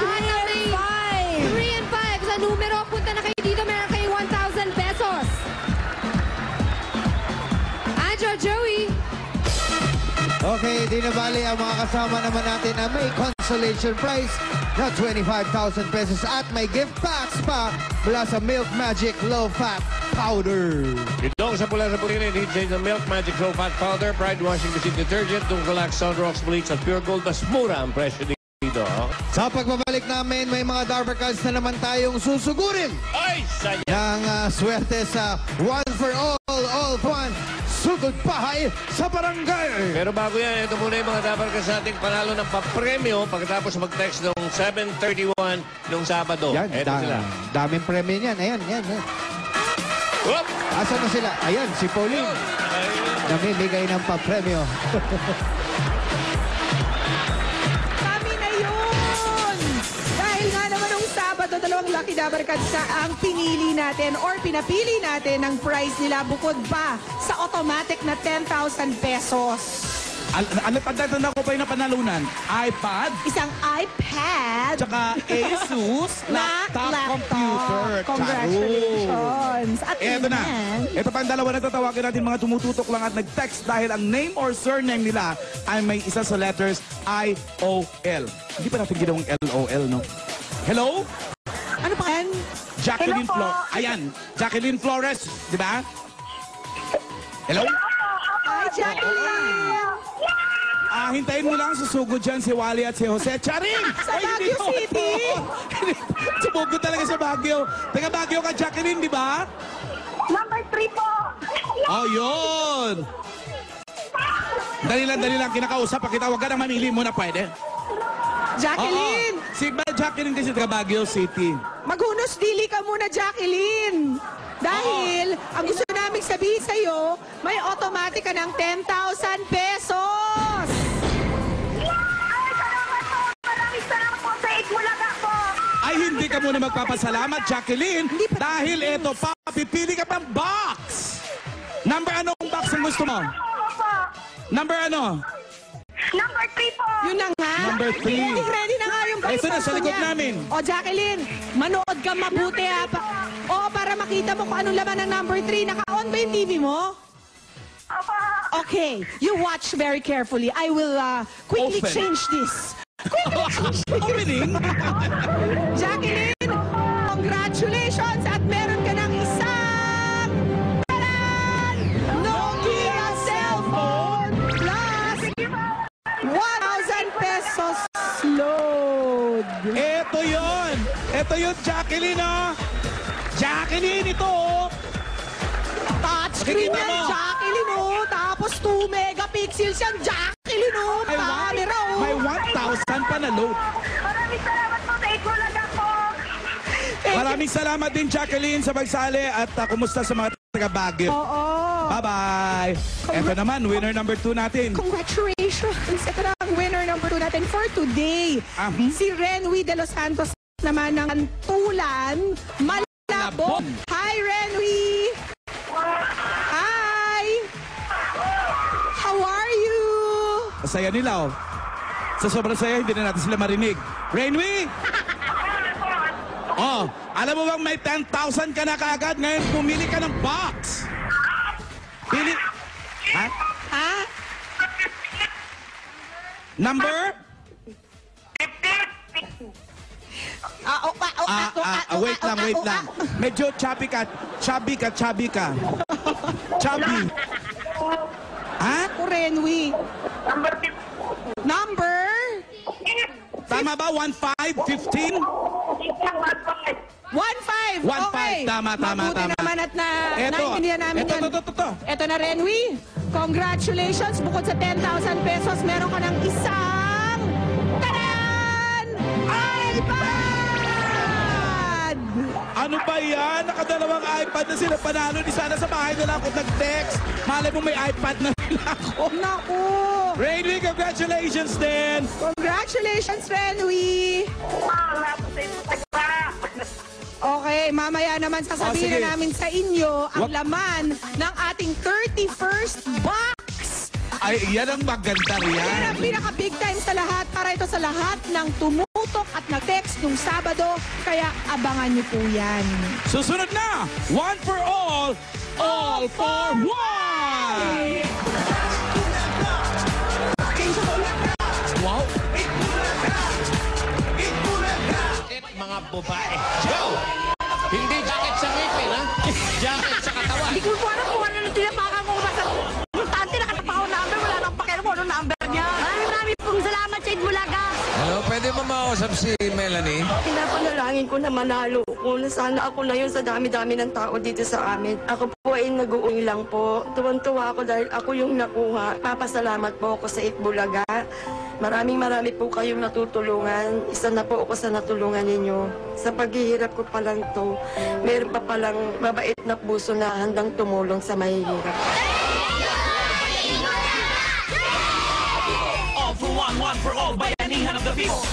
lahat ng may 3 and 5 sa numero, punta na kayo dito, meron kayo 1,000 pesos. Andrew, Joey. Okay, di na bali ang mga kasama naman natin na may consolation prize na 25,000 pesos at may gift packs pa mula sa Milk Magic Low Fat Powder. Itong sa pula sa pulinin, hintayin ng Milk Magic Low Fat Powder, Pride Washing Machine Detergent, Dunkelak, Sunrocks Bleach at Pure Gold, mas mura ang presyo dito. Sa pagbabalik namin, may mga Darber Cards na naman tayong susugurin. Ay, saya! Ng swerte sa One for All for One, Sugod Pahay sa Barangay. Pero bago yan, ito muna yung mga dapat ka sa ating panalo ng papremyo pagkatapos mag-text noong 7:31 noong Sabado. Yan, Ito sila. daming premyo niyan. Ayan, yan. Whoop! Asan na sila? Ayan, si Pauline. Namimigay ng papremyo. Kami na yun! Dahil nga naman nung Sabado, dalawang Lucky Dabar Cards na ang pinili natin or pinapili natin ng prize nila bukod pa sa automatic na 10,000 pesos. Tanda ko pa yung napanalunan. iPad. Isang iPad. Tsaka Asus laptop computer. Congratulations. At eto na. Ito pa ang dalawa na tatawagan natin mga tumututok lang at nag-text dahil ang name or surname nila ay may isa sa letters I-O-L. Hindi pa natin ginawang L-O-L, no? Hello? Ano pa yan? Jacqueline Flores. Ayan. Jacqueline Flores. Di ba? Hello? Hi, Jacqueline! Hintayin mo lang, susugod dyan si Wally at si Jose. Charing! Sa Baguio City! Sumugod talaga sa Baguio. Taga Baguio ka, Jacqueline, di ba? Number 3 po. Oh, yun! Dali lang, kinakausap pa kita. Huwag ka nang mamili mo na pwede. Jacqueline! Si Jacqueline kasi taga Baguio City. Maghunos dili ka muna, Jacqueline! Dahil, ang gusto namin sabihin sa'yo, may automatic ka ng 10,000 pesos! Ay, salamat po. Maraming salamat po sa Itbulaga po. Ay, hindi ka muna magpapasalamat, Jacqueline. Dahil eto pa, pipili ka pang box. Number anong box ang gusto mo? Opo. Number ano? Number 3 po. Yun na nga. Number 3. Ready na nga yung Ito na, sa likod namin. O, Jacqueline, manood ka mabuti ha. Para makita mo kung anong laman ng number 3. Naka-on ba yung TV mo? Opo. Okay, you watch very carefully. I will quickly Open. change this. Opening? Jacqueline, congratulations at meron ka ng isang Nokia cellphone plus 1,000 pesos load. Ito yun, Jacqueline, oh. Jacqueline, ito, oh. Touchscreen Makikita yan, mo. Jacqueline, oh. Tapos 2 megapixels yan, Jacqueline, oh. Camera, oh. May 1,000 pa na load. Maraming salamat po sa Itbulaga po. Maraming salamat din, Jacqueline, sa pagsali at kumusta sa mga taga Baguio. Oo. Bye-bye. Ito naman, winner number 2 natin. Congratulations! Ito na ang winner number 2 natin for today. Si Renwy de los Santos naman ng Tulan, Malabon. Hi, Renwy! Hi! How are you? Saya nila, oh. Sa sobrang saya, hindi na natin sila marinig. Renwy! Oh, alam mo bang may 10,000 ka na kaagad? Ngayon, pumili ka ng box. Pili... Ha? Ha? Number? Wait lang. Medyo chubby ka. Chubby. Ha? Ako, Renwy. Number? Tama ba? 1,500, 15? 1,500. 1,500. Okay. Tama. Mabuti naman at Eto. naintindihan namin yan. Ito. Ito na, Renwy. Congratulations. Bukod sa 10,000 pesos, meron ka ng isang... Tadan! iPad! Ano ba yan? Nakadalawang iPad na sila panalo. Di sana sa bahay nila ako nag-text. Malay mo may iPad na nila ako. Naku! Renwy, congratulations din! Congratulations, Renwy! Okay, mamaya naman sasabihin sige. na namin sa inyo ang Wag- laman ng ating 31st box. Ay, yan ang maganda Yan riyan. ang pinaka-big time sa lahat para ito sa lahat ng tumututok tumutok at na-text nung Sabado, kaya abangan niyo po yan. Susunod na, one for all for one! Wow! Mga babae. Joe! Hindi jacket sa ngipin, ha? Jacket sa katawan. Hindi ko po alam kung ano nang tinapakan ko basta. Yung tante nakatapaw number, wala nang pakialam kung ano number niya. Maraming pong salamat sa Itbulaga. Hello, pwede mo makausap si Melanie? Pinapanalangin ko na manalo ko na sana ako na yun sa dami-dami ng tao dito sa amin. Ako po ay nag-uwi lang po. Tuwan-tuwa ako dahil ako yung nakuha. Papasalamat po ako sa Itbulaga. Maraming po kayong natutulungan. Isa na po ako sa natulungan ninyo. Sa paghihirap ko pa lang to, meron pa palang mabait na puso na handang tumulong sa mahihirap. All for one for all, bayanihan of the people.